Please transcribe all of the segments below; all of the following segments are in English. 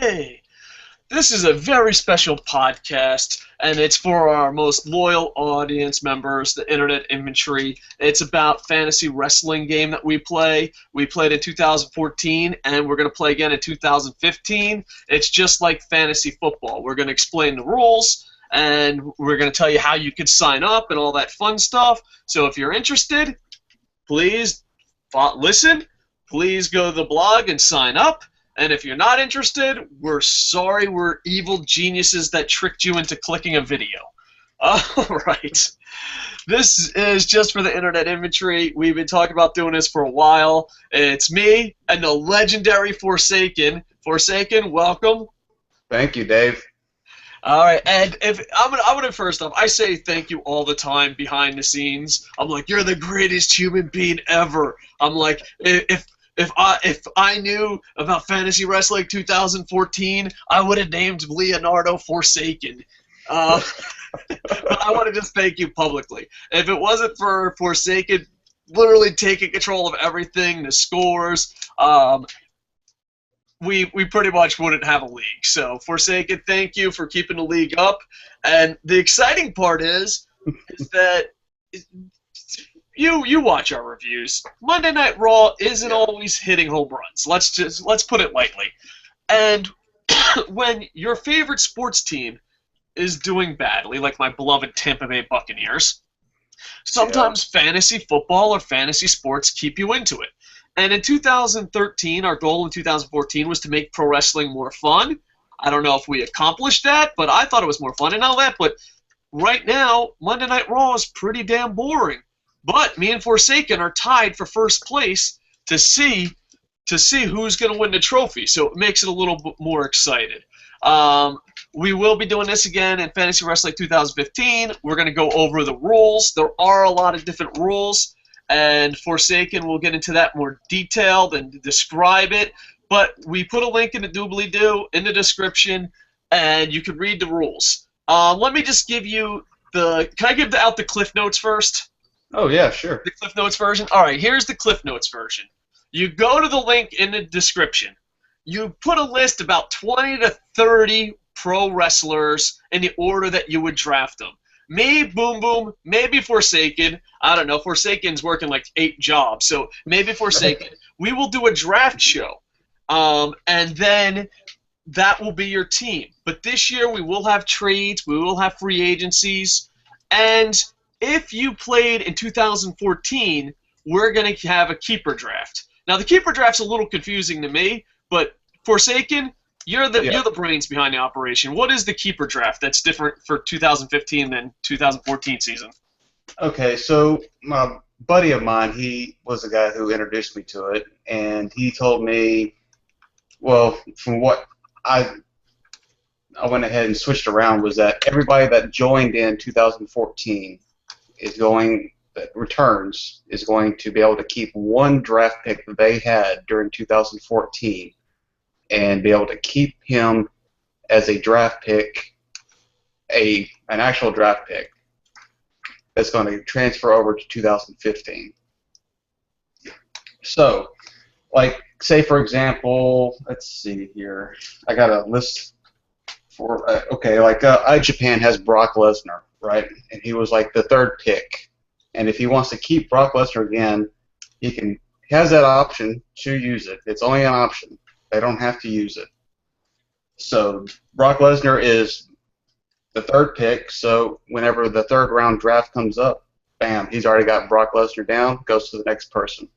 Hey, this is a very special podcast, and it's for our most loyal audience members, the Internet Infantry. It's about fantasy wrestling game that we play. We played in 2014, and we're going to play again in 2015. It's just like fantasy football. We're going to explain the rules, and we're going to tell you how you could sign up and all that fun stuff. So if you're interested, please listen. Please go to the blog and sign up. And if you're not interested, we're sorry, we're evil geniuses that tricked you into clicking a video. Alright. This is just for the Internet Infantry. We've been talking about doing this for a while. It's me and the legendary Forsaken. Forsaken, welcome. Thank you, Dave. Alright, and if I'm gonna first off, I say thank you all the time behind the scenes. I'm like, you're the greatest human being ever. I'm like, if I knew about Fantasy Wrestling 2014, I would have named Leonardo Forsaken. But I want to just thank you publicly. If it wasn't for Forsaken literally taking control of everything, the scores, we pretty much wouldn't have a league. So Forsaken, thank you for keeping the league up. And the exciting part is that you watch our reviews. Monday Night Raw isn't always hitting home runs. Let's put it lightly. And when your favorite sports team is doing badly, like my beloved Tampa Bay Buccaneers, sometimes fantasy football or fantasy sports keep you into it. And in 2013, our goal in 2014 was to make pro wrestling more fun. I don't know if we accomplished that, but I thought it was more fun and all that. But right now, Monday Night Raw is pretty damn boring. But me and Forsaken are tied for first place to see who's going to win the trophy. So it makes it a little bit more excited. We will be doing this again in Fantasy Wrestling 2015. We're going to go over the rules. There are a lot of different rules, and Forsaken will get into that more detailed and describe it. But we put a link in the doobly-doo in the description, and you can read the rules. Let me just give you the... Can I give out the Cliff Notes first? Oh, yeah, sure. The Cliff Notes version? All right, here's the Cliff Notes version. You go to the link in the description. You put a list about 20 to 30 pro wrestlers in the order that you would draft them. Me, Boom Boom, maybe Forsaken. I don't know. Forsaken's working like 8 jobs, so maybe Forsaken. We will do a draft show, and then that will be your team. But this year we will have trades. We will have free agencies, and if you played in 2014, we're going to have a keeper draft. Now, the keeper draft's a little confusing to me, but Forsaken, you're the brains behind the operation. What is the keeper draft that's different for 2015 than 2014 season? Okay, so my buddy of mine, he was the guy who introduced me to it, and he told me, well, from what I went ahead and switched around, was that everybody that joined in 2014 that returns is going to be able to keep one draft pick that they had during 2014 and be able to keep him as a draft pick, an actual draft pick that's going to transfer over to 2015. So, like, say for example, let's see here. I got a list for iJapan has Brock Lesnar, right? And he was like the 3rd pick. And if he wants to keep Brock Lesnar again, he has that option to use it. It's only an option. They don't have to use it. So Brock Lesnar is the 3rd pick, so whenever the 3rd round draft comes up, bam, he's already got Brock Lesnar down, goes to the next person.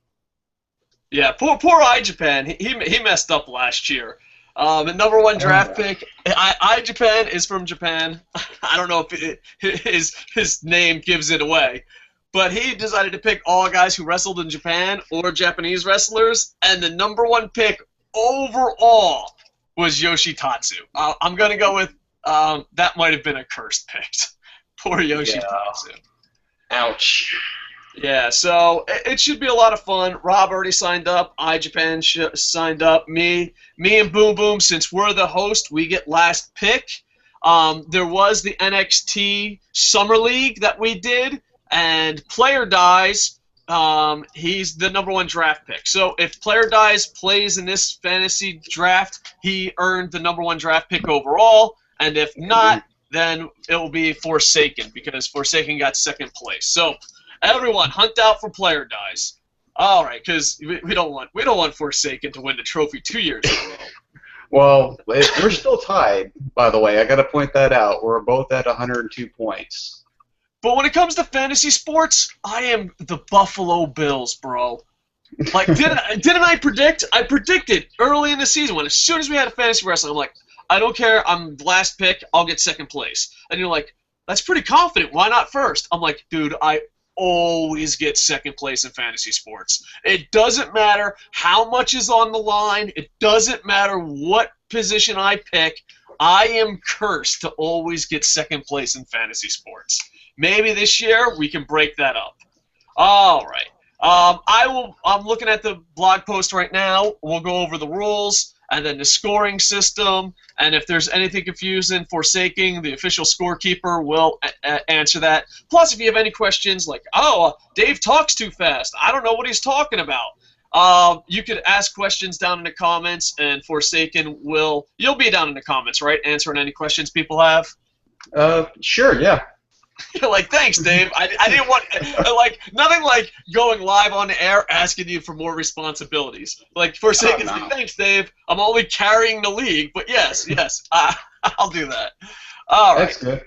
Yeah, poor iJapan. He messed up last year. The #1 draft pick, iJapan is from Japan. I don't know if his name gives it away. But he decided to pick all guys who wrestled in Japan or Japanese wrestlers, and the #1 pick overall was Yoshitatsu. I'm going to go with that might have been a cursed pick. Poor Yoshitatsu. Yeah. Ouch. Yeah, so it should be a lot of fun. Rob already signed up. iJapan signed up. Me and Boom Boom, since we're the host, we get last pick. There was the NXT Summer League that we did, and player dies, He's the #1 draft pick. So if player dies, plays in this fantasy draft, he earned the #1 draft pick overall. And if not, then it will be Forsaken because Forsaken got second place. So everyone, hunt out for player dies. All right, because we don't want Forsaken to win the trophy 2 years in a row. Well, we're still tied, by the way. I got to point that out. We're both at 102 points. But when it comes to fantasy sports, I am the Buffalo Bills, bro. Like, didn't I predict? I predicted early in the season when as soon as we had a fantasy wrestling, I'm like, I don't care. I'm the last pick. I'll get second place. And you're like, that's pretty confident. Why not first? I'm like, dude, I always get second place in fantasy sports. It doesn't matter how much is on the line. It doesn't matter what position I pick. I am cursed to always get second place in fantasy sports. Maybe this year we can break that up. All right. I'm looking at the blog post right now. We'll go over the rules and then the scoring system. And if there's anything confusing, Forsaking, the official scorekeeper, will answer that. Plus, if you have any questions like, oh, Dave talks too fast, I don't know what he's talking about, you could ask questions down in the comments, and Forsaken you'll be down in the comments, right, answering any questions people have? Sure, yeah. You're like, thanks, Dave. I didn't want, like, nothing like going live on the air asking you for more responsibilities. Like, Forsaken, like, thanks, Dave. I'm only carrying the league, but yes, I'll do that. All right. That's good.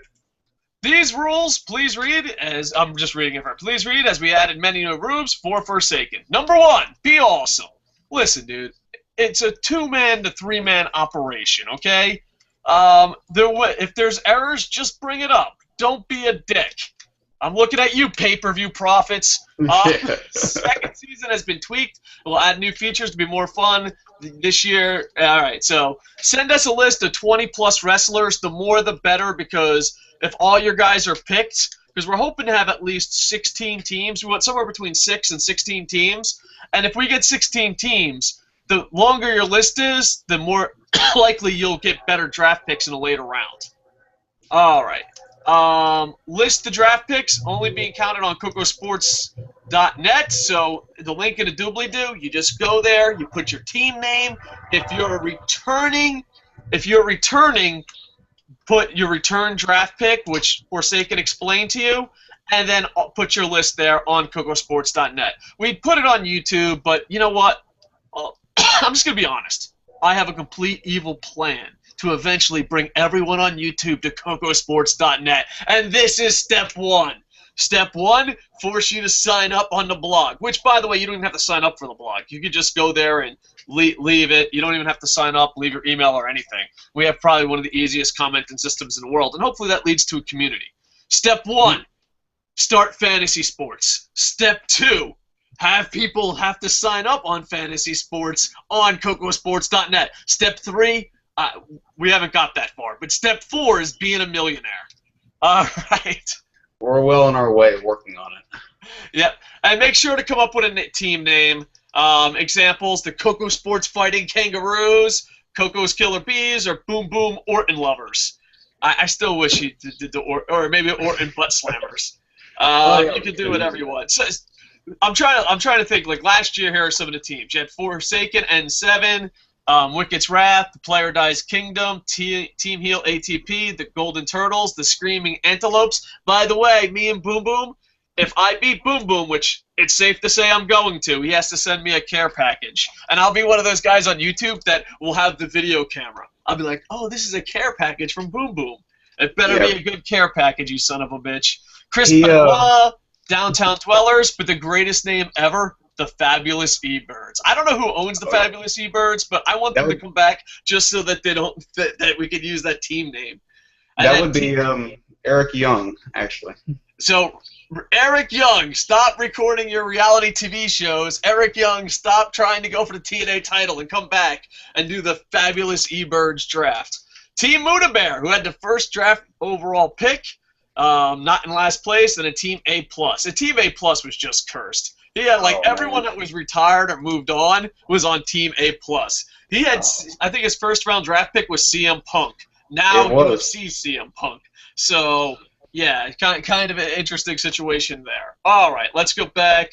These rules, please read, as I'm just reading it for please read, as we added many new rules for Forsaken. #1, be awesome. Listen, dude, it's a 2-man to 3-man operation, okay? If there's errors, just bring it up. Don't be a dick. I'm looking at you, pay-per-view profits. Second season has been tweaked. We'll add new features to be more fun this year. All right, so send us a list of 20-plus wrestlers. The more, the better, because if all your guys are picked, because we're hoping to have at least 16 teams. We want somewhere between 6 and 16 teams. And if we get 16 teams, the longer your list is, the more likely you'll get better draft picks in a later round. All right. List the draft picks only being counted on Kocosports.net. So the link in the doobly-doo, you just go there, you put your team name. If you're returning, put your return draft pick, which Forsaken explained to you, and then put your list there on Kocosports.net. We put it on YouTube, but you know what? I'm just gonna be honest. I have a complete evil plan to eventually bring everyone on YouTube to Kocosports.net. And this is step 1. Step 1, force you to sign up on the blog, which, by the way, you don't even have to sign up for the blog. You could just go there and leave it. You don't even have to sign up, leave your email or anything. We have probably one of the easiest commenting systems in the world, and hopefully that leads to a community. Step 1, start fantasy sports. Step 2, have people have to sign up on fantasy sports on Kocosports.net. Step 3, we haven't got that far, but step 4 is being a millionaire. All right. We're well on our way working on it. Yep. And make sure to come up with a team name. Examples, the Coco Sports Fighting Kangaroos, Coco's Killer Bees, or Boom Boom Orton Lovers. I still wish he did the or maybe Orton Butt Slammers. You can do whatever you want. So, I'm trying to think. Like last year, here are some of the teams. You had Forsaken N7, Wicked's Wrath, The Player Dies Kingdom, Team Heel ATP, the Golden Turtles, the Screaming Antelopes. By the way, me and Boom Boom, if I beat Boom Boom, which it's safe to say I'm going to, he has to send me a care package. And I'll be one of those guys on YouTube that will have the video camera. I'll be like, oh, this is a care package from Boom Boom. It better be a good care package, you son of a bitch. Chris Benoit, Downtown Dwellers, but the greatest name ever, the Fabulous E-Birds. I don't know who owns the Fabulous E-Birds, but I want them to come back just so that they don't that we could use that team name. And that would be Eric Young, actually. So, Eric Young, stop recording your reality TV shows. Eric Young, stop trying to go for the TNA title and come back and do the Fabulous E-Birds draft. Team Muda Bear, who had the first draft overall pick, not in last place, and a Team A+. A Team A+ was just cursed. He had, like, everyone that was retired or moved on was on Team A+. He had, I think his first-round draft pick was CM Punk. Now UFC CM Punk. So, yeah, kind of an interesting situation there. All right, let's go back.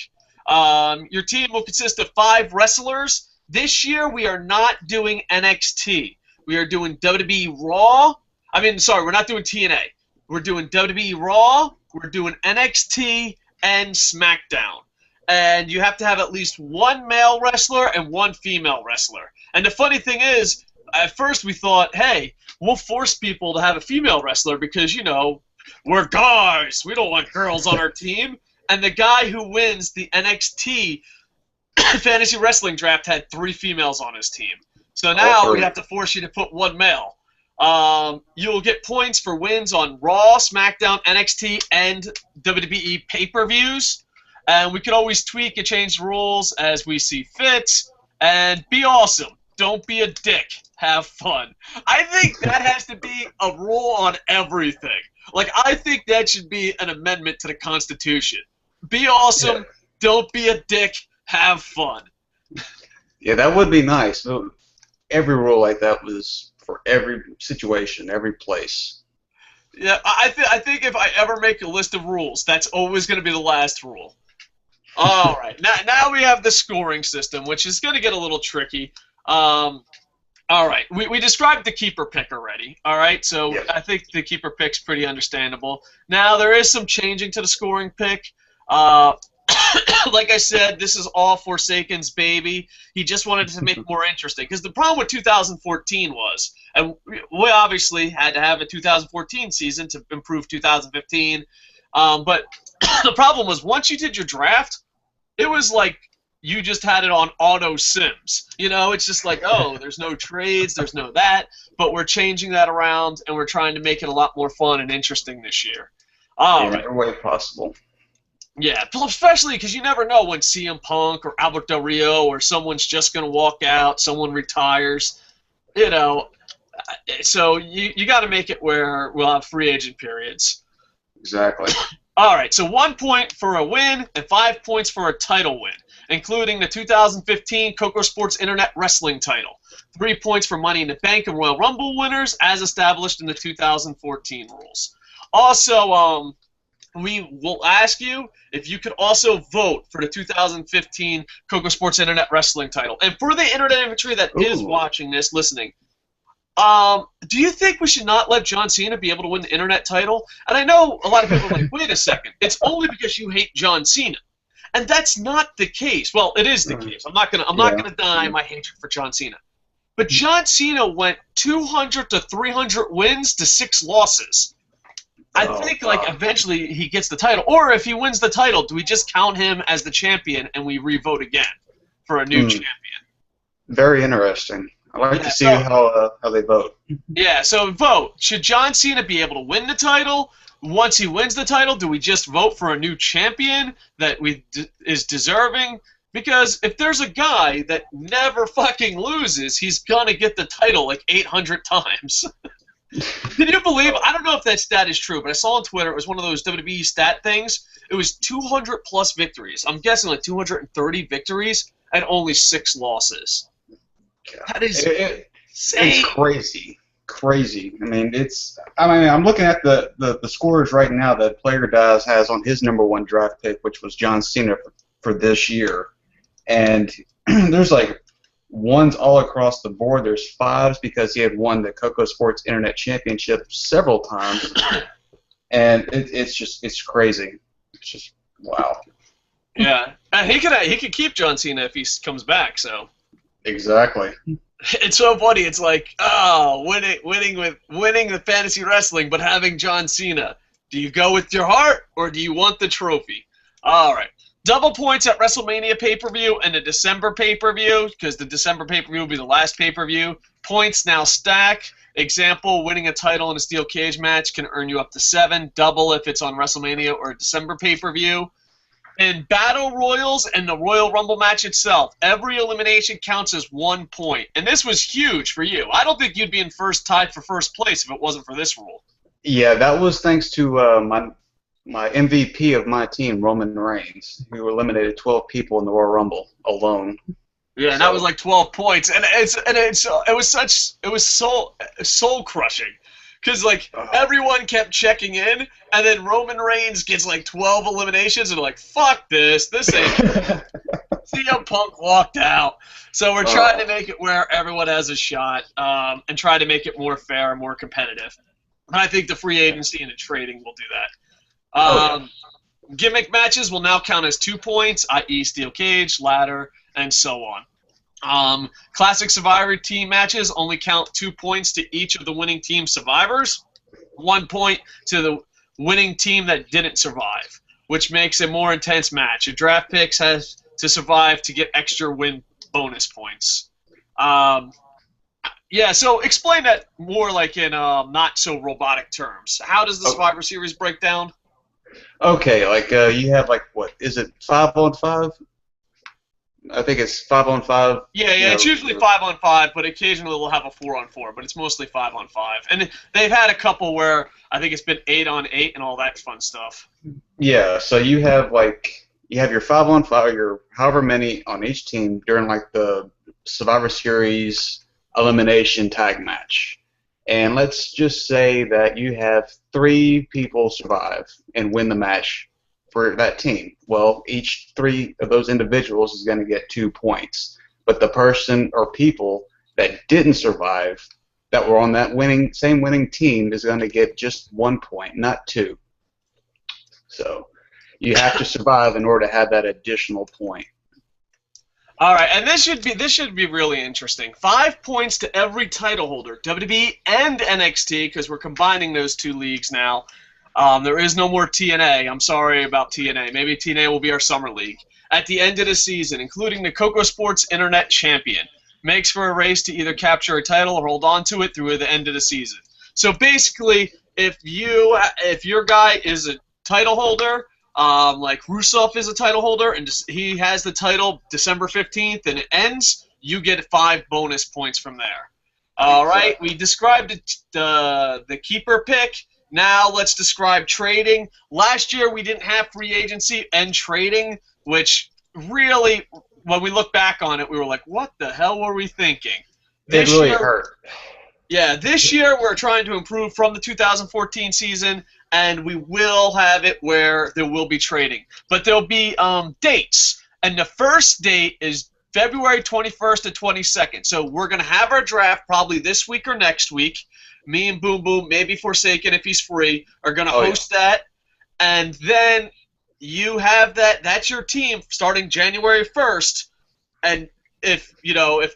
Your team will consist of 5 wrestlers. This year, we are not doing NXT. We are doing WWE Raw. We're not doing TNA. We're doing WWE Raw. We're doing NXT and SmackDown. And you have to have at least 1 male wrestler and 1 female wrestler. And the funny thing is, at first we thought, hey, we'll force people to have a female wrestler because, you know, we're guys. We don't want girls on our team. And the guy who wins the NXT fantasy wrestling draft had 3 females on his team. So now we have to force you to put 1 male. You'll get points for wins on Raw, SmackDown, NXT, and WWE pay-per-views. And we can always tweak and change the rules as we see fit. And be awesome. Don't be a dick. Have fun. I think that has to be a rule on everything. Like, I think that should be an amendment to the Constitution. Be awesome. Yeah. Don't be a dick. Have fun. Yeah, that would be nice. Every rule like that was for every situation, every place. Yeah, I think if I ever make a list of rules, that's always going to be the last rule. All right. Now we have the scoring system, which is going to get a little tricky. All right. We described the keeper pick already. All right. So yeah. I think the keeper pick's pretty understandable. Now there is some changing to the scoring pick. Like I said, this is all Forsaken's baby. He just wanted to make it more interesting. Because the problem with 2014 was, and we obviously had to have a 2014 season to improve 2015, but the problem was once you did your draft, it was like you just had it on auto sims. You know, it's just like, oh, there's no trades, there's no that, but we're changing that around, and we're trying to make it a lot more fun and interesting this year. In every way possible. Yeah, especially because you never know when CM Punk or Albert Del Rio or someone's just going to walk out, someone retires, you know. So you got to make it where we'll have free agent periods. Exactly. All right, so 1 point for a win and 5 points for a title win, including the 2015 Kocosports Internet Wrestling title. 3 points for Money in the Bank and Royal Rumble winners, as established in the 2014 rules. Also, we will ask you if you could also vote for the 2015 Kocosports Internet Wrestling title. And for the Internet infantry that is watching this, listening, do you think we should not let John Cena be able to win the Internet title? And I know a lot of people are like, wait a second, it's only because you hate John Cena. And that's not the case. Well, it is the case. I'm not gonna deny my hatred for John Cena. But John Cena went 200 to 300 wins to 6 losses. I think, like, eventually he gets the title. Or if he wins the title, do we just count him as the champion and we re-vote again for a new champion? Very interesting. I'd like to see how they vote. Yeah, so vote. Should John Cena be able to win the title? Once he wins the title, do we just vote for a new champion that is deserving? Because if there's a guy that never fucking loses, he's going to get the title like 800 times. Can you believe? I don't know if that stat is true, but I saw on Twitter, it was one of those WWE stat things. It was 200 plus victories. I'm guessing like 230 victories and only 6 losses. That is insane. It's crazy. I mean, I'm looking at the scores right now that Player Dies has on his #1 draft pick, which was John Cena for this year, and there's like 1s all across the board. There's 5s because he had won the Kocosports Internet Championship several times, and it's crazy. It's just wow. Yeah, he could keep John Cena if he comes back. So exactly. It's so funny. It's like, winning the fantasy wrestling, but having John Cena. Do you go with your heart or do you want the trophy? All right. Double points at WrestleMania pay-per-view and the December pay-per-view, because the December pay-per-view will be the last pay-per-view. Points now stack. Example, winning a title in a steel cage match can earn you up to 7. Double if it's on WrestleMania or a December pay-per-view. In Battle Royals and the Royal Rumble match itself, every elimination counts as 1 point. And this was huge for you. I don't think you'd be tied for first place if it wasn't for this rule. Yeah, that was thanks to my MVP of my team, Roman Reigns. We were eliminated 12 people in the Royal Rumble alone. Yeah, and that was like 12 points, and it was soul crushing, Because, like, everyone kept checking in, and then Roman Reigns gets, like, 12 eliminations, and they're like, fuck this. This ain't CM Punk walked out. So we're trying to make it where everyone has a shot and try to make it more fair and more competitive. And I think the free agency and the trading will do that. Gimmick matches will now count as 2 points, i.e. steel cage, ladder, and so on. Classic Survivor team matches only count 2 points to each of the winning team survivors, 1 point to the winning team that didn't survive, which makes a more intense match. A draft picks has to survive to get extra win bonus points. Yeah, so explain that more like in not so robotic terms. How does the Survivor Series break down? Okay, like you have like what is it 5-on-5? I think it's 5-on-5. Yeah, it's usually 5-on-5, but occasionally we'll have a 4-on-4, but it's mostly 5-on-5. And they've had a couple where I think it's been 8-on-8 and all that fun stuff. Yeah, so you have your 5-on-5, your however many on each team during like the Survivor Series elimination tag match. And let's just say that you have 3 people survive and win the match for that team. Well, each 3 of those individuals is going to get 2 points. But the person or people that didn't survive, that were on that same winning team, is going to get just 1 point, not 2. So you have to survive in order to have that additional point. All right, and this should be really interesting. 5 points to every title holder, WWE and NXT, because we're combining those 2 leagues now. There is no more TNA. I'm sorry about TNA. Maybe TNA will be our summer league. At the end of the season, including the Kocosports Internet Champion, makes for a race to either capture a title or hold on to it through the end of the season. So basically, if your guy is a title holder, like Rusev is a title holder, and he has the title December 15th, and it ends, you get 5 bonus points from there. All right, we described the keeper pick. Now let's describe trading. Last year we didn't have free agency and trading, which really, when we look back on it, we were like, what the hell were we thinking? It really hurt. Yeah, this year we're trying to improve from the 2014 season, and we will have it where there will be trading. But there'll be dates, and the first date is February 21st to 22nd. So we're going to have our draft probably this week or next week. Me and Boom Boom, maybe Forsaken if he's free, are going to host that. And then you have that. That's your team starting January 1st. And if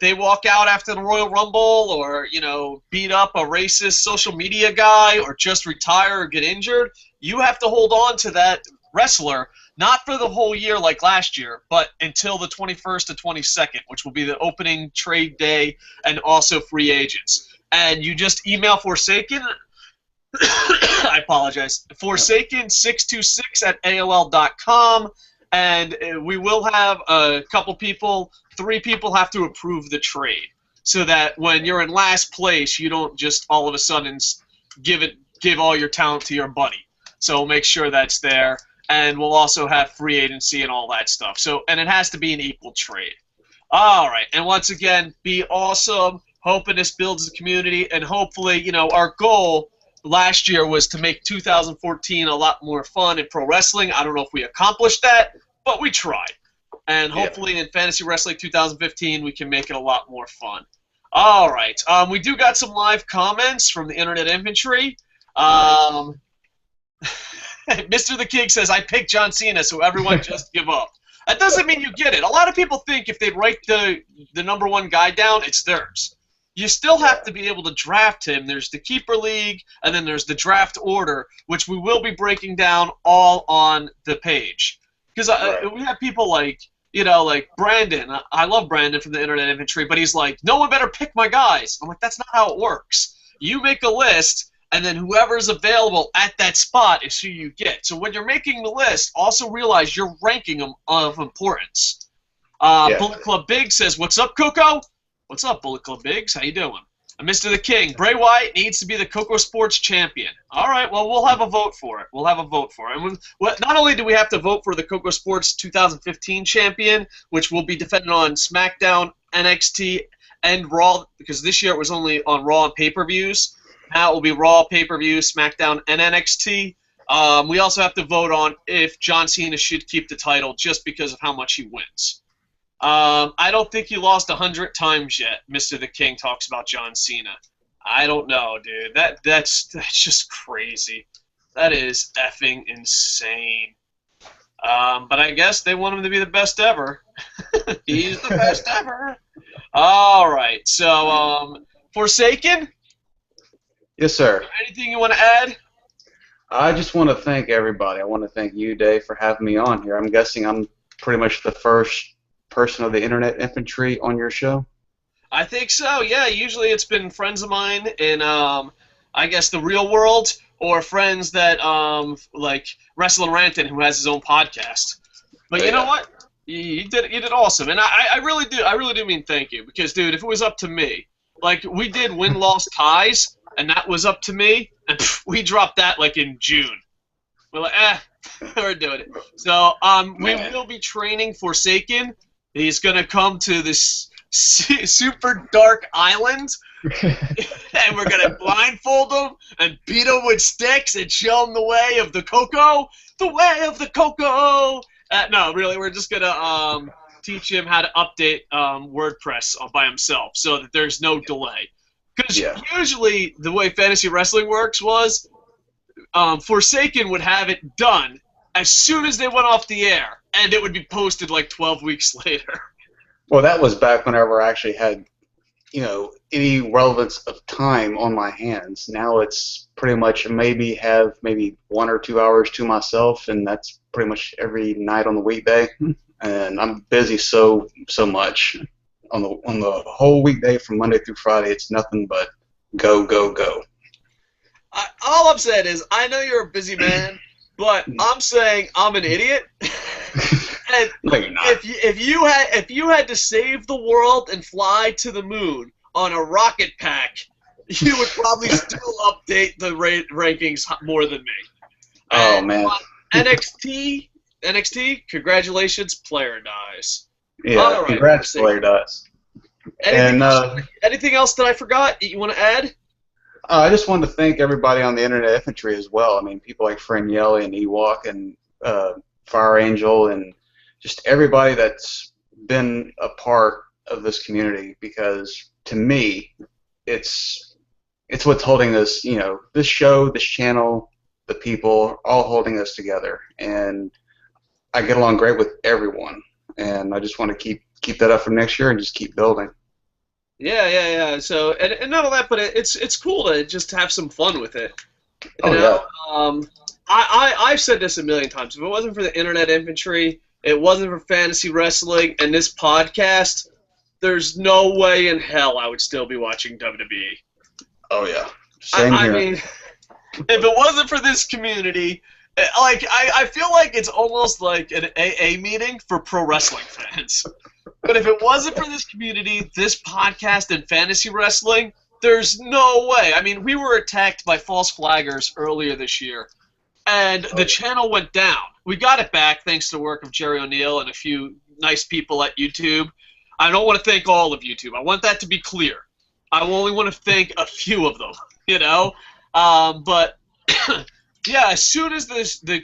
they walk out after the Royal Rumble or, beat up a racist social media guy or just retire or get injured, you have to hold on to that wrestler, not for the whole year like last year, but until the 21st to 22nd, which will be the opening trade day and also free agents. And you just email Forsaken, I apologize, Forsaken626@AOL.com, and we will have a couple people, 3 people have to approve the trade, so that when you're in last place, you don't just all of a sudden give all your talent to your buddy. So we'll make sure that's there, and we'll also have free agency and all that stuff. So, and it has to be an equal trade. All right, and once again, be awesome. Hoping this builds the community, and hopefully, our goal last year was to make 2014 a lot more fun in pro wrestling. I don't know if we accomplished that, but we tried. And hopefully in Fantasy Wrestling 2015, we can make it a lot more fun. All right. We do got some live comments from the Internet Infantry. Mr. The King says, I picked John Cena, so everyone just give up. That doesn't mean you get it. A lot of people think if they write the number 1 guy down, it's theirs. You still have to be able to draft him. There's the Keeper League, and then there's the draft order, which we will be breaking down all on the page. Because we have people like Brandon. I love Brandon from the Internet Infantry, but he's like, no one better pick my guys. I'm like, that's not how it works. You make a list, and then whoever's available at that spot is who you get. So when you're making the list, also realize you're ranking them of importance. Bullet Club Big says, what's up, Coco? What's up, Bullet Club Biggs? How you doing? And Mr. The King, Bray Wyatt needs to be the Kocosports champion. All right, well, we'll have a vote for it. And not only do we have to vote for the Kocosports 2015 champion, which will be defended on SmackDown, NXT, and Raw, because this year it was only on Raw and pay-per-views, That will be Raw, pay-per-view, SmackDown, and NXT. We also have to vote on if John Cena should keep the title just because of how much he wins. I don't think he lost 100 times yet. Mr. The King talks about John Cena. I don't know, dude. That's just crazy. That is effing insane. But I guess they want him to be the best ever. He's the best ever. All right. So, Forsaken? Yes, sir. Anything you want to add? I just want to thank everybody. I want to thank you, Dave, for having me on here. I'm guessing I'm pretty much the first person of the Internet Infantry on your show. I think so, yeah. Usually it's been friends of mine in, I guess, the real world, or friends that, like Wrestling Ranton, who has his own podcast. But you know what? You did awesome, and I really do mean thank you, because, dude, if it was up to me, like, we did win-loss ties, and that was up to me, and we dropped that, like, in June. We're like, we're doing it. So, we will be training Forsaken. He's gonna come to this super dark island, and we're gonna blindfold him and beat him with sticks and show him the way of the Coco. The way of the Coco. No, really, we're just gonna teach him how to update WordPress by himself, so that there's no delay. Because usually the way fantasy wrestling works was Forsaken would have it done as soon as they went off the air, and it would be posted like 12 weeks later. Well, that was back whenever I actually had, any relevance of time on my hands. Now it's pretty much maybe 1 or 2 hours to myself, and that's pretty much every night on the weekday. And I'm busy so much on the whole weekday from Monday through Friday. It's nothing but go, go, go. All I'm saying is, I know you're a busy man, but I'm saying I'm an idiot. And no, you're not. If you had to save the world and fly to the moon on a rocket pack, you would probably still update the rankings more than me. Oh, man. NXT, congratulations, player dies. Yeah, right, congrats, player dies. Anything else that I forgot you want to add? I just wanted to thank everybody on the Internet Infantry as well. I mean, people like Friend Yelly and Ewok and Fire Angel and just everybody that's been a part of this community, because to me, it's what's holding us, this show, this channel, the people, all holding us together. And I get along great with everyone. And I just want to keep that up for next year and just keep building. Yeah. So, and not all that, but it's cool to just have some fun with it. I've said this a million times. If it wasn't for the Internet Infantry, it wasn't for fantasy wrestling and this podcast, there's no way in hell I would still be watching WWE. Oh, yeah. Same here. I mean, if it wasn't for this community, like, I feel like it's almost like an AA meeting for pro wrestling fans. But if it wasn't for this community, this podcast, and fantasy wrestling, there's no way. I mean, we were attacked by false flaggers earlier this year, and the channel went down. We got it back thanks to the work of Jerry O'Neill and a few nice people at YouTube. I don't want to thank all of YouTube. I want that to be clear. I only want to thank a few of them, But yeah, as soon as the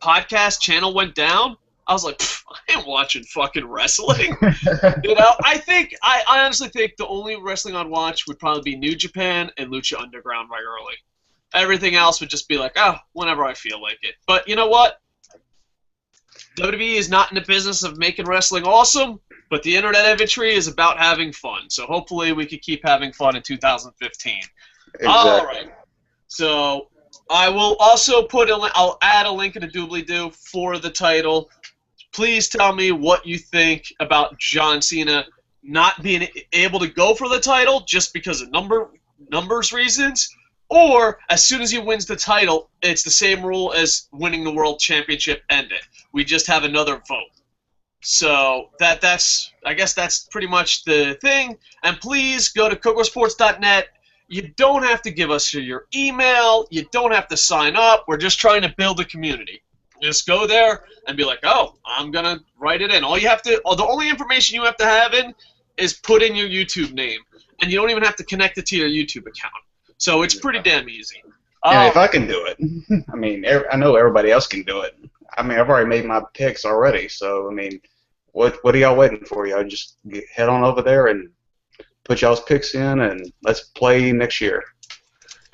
podcast channel went down, I was like, I ain't watching fucking wrestling. I honestly think the only wrestling I'd watch would probably be New Japan and Lucha Underground right early. Everything else would just be like, whenever I feel like it. But you know what? WWE is not in the business of making wrestling awesome, but the Internet Infantry is about having fun. So hopefully we can keep having fun in 2015. Exactly. All right. So I will also I'll add a link in the doobly-doo for the title. Please tell me what you think about John Cena not being able to go for the title just because of numbers reasons, or as soon as he wins the title, it's the same rule as winning the World Championship, end it. We just have another vote. So I guess that's pretty much the thing. And please go to Kocosports.net. You don't have to give us your email. You don't have to sign up. We're just trying to build a community. Just go there and be like, I'm going to write it in. The only information you have to have in is put in your YouTube name. And you don't even have to connect it to your YouTube account. So it's pretty damn easy. And if I can do it, I mean, I know everybody else can do it. I mean, I've already made my picks already, so I mean, what are y'all waiting for? Y'all just head on over there and put y'all's picks in, and let's play next year.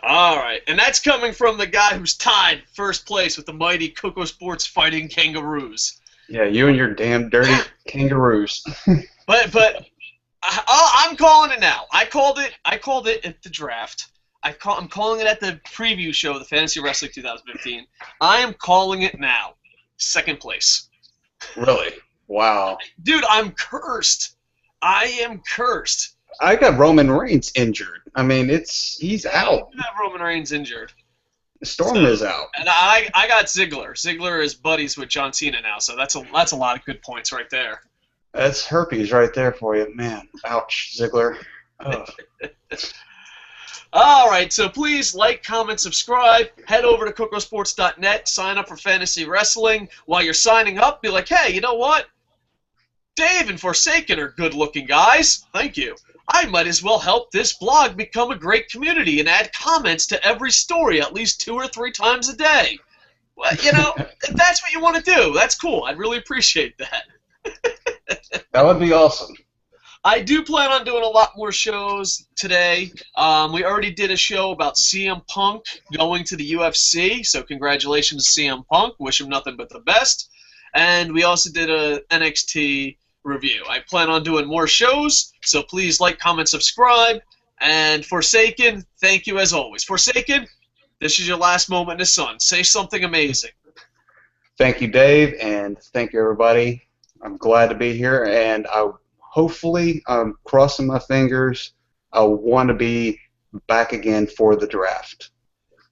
All right, and that's coming from the guy who's tied first place with the mighty Kocosports Fighting Kangaroos. Yeah, you and your damn dirty kangaroos. But I'm calling it now. I called it at the draft. I'm calling it at the preview show of the Fantasy Wrestling 2015. I am calling it now. Second place. Really? Wow. Dude, I'm cursed. I am cursed. I got Roman Reigns injured. I mean, he's out. You have Roman Reigns injured. Storm is out. And I got Ziggler. Ziggler is buddies with John Cena now, so that's a lot of good points right there. That's herpes right there for you, man. Ouch, Ziggler. Ugh. All right, so please like, comment, subscribe. Head over to Kocosports.net. Sign up for Fantasy Wrestling. While you're signing up, be like, hey, you know what? Dave and Forsaken are good-looking guys. Thank you. I might as well help this blog become a great community and add comments to every story at least 2 or 3 times a day. Well, you know, if that's what you want to do, that's cool. I'd really appreciate that. That would be awesome. I do plan on doing a lot more shows today. We already did a show about CM Punk going to the UFC, so congratulations to CM Punk. Wish him nothing but the best. And we also did a NXT review. I plan on doing more shows, so please like, comment, subscribe. And Forsaken, thank you as always. Forsaken, this is your last moment in the sun. Say something amazing. Thank you, Dave, and thank you, everybody. I'm glad to be here, and hopefully, I'm crossing my fingers. I want to be back again for the draft.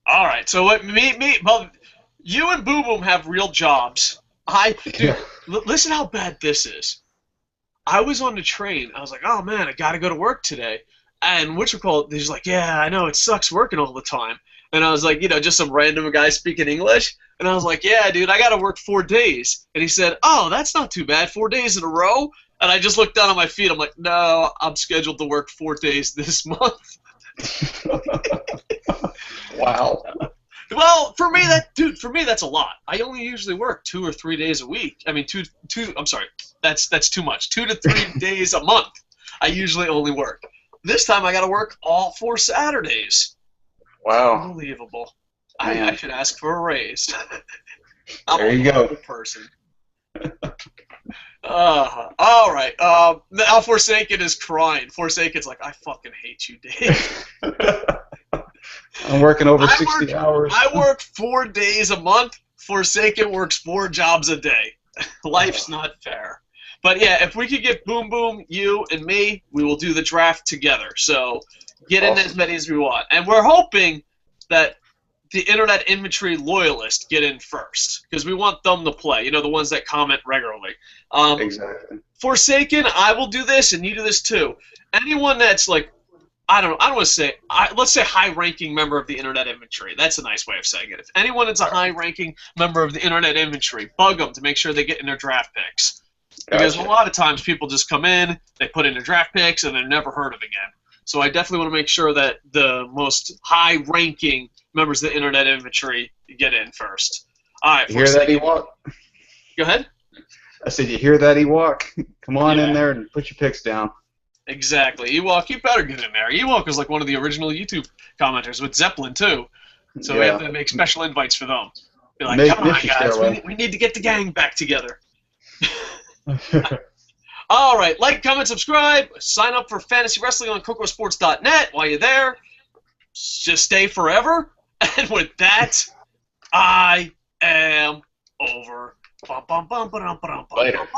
All right, so well, you and Boo Boom have real jobs. Dude, listen how bad this is. I was on the train. I was like, oh, man, I got to go to work today. And he's like, yeah, I know, it sucks working all the time. And I was like, just some random guy speaking English. And I was like, yeah, dude, I got to work 4 days. And he said, oh, that's not too bad, 4 days in a row? And I just looked down at my feet. I'm like, no, I'm scheduled to work 4 days this month. Wow. Well, for me, that's a lot. I only usually work 2 or 3 days a week. I mean, I'm sorry, that's too much. 2 to 3 days a month. I usually only work. This time I got to work all 4 Saturdays. Wow. Unbelievable. I should ask for a raise. There you go. Person. All right. Now Forsaken is crying. Forsaken's like, I fucking hate you, Dave. I'm working over 60 hours. I work 4 days a month. Forsaken works 4 jobs a day. Life's not fair. But yeah, if we could get Boom Boom, you, and me, we will do the draft together. So get in as many as we want. And we're hoping that the Internet Inventory loyalists get in first, because we want them to play. The ones that comment regularly. Exactly. Forsaken, I will do this, and you do this too. Anyone that's like, I don't want to say, let's say high-ranking member of the Internet Inventory. That's a nice way of saying it. If anyone that's a high-ranking member of the Internet Inventory, bug them to make sure they get in their draft picks. Because a lot of times people just come in, they put in their draft picks, and they're never heard of again. So I definitely want to make sure that the most high-ranking members of the Internet Inventory get in first. All right. You hear that, Ewok? Go ahead. I said, you hear that, Ewok? Come on in there and put your picks down. Exactly. Ewok, you better get in there. Ewok is like one of the original YouTube commenters with Zeppelin, too. So we have to make special invites for them. Be like, come on, guys, we need to get the gang back together. All right, like, comment, subscribe, sign up for Fantasy Wrestling on Kocosports.net while you're there. Just stay forever. And with that, I am over. Later.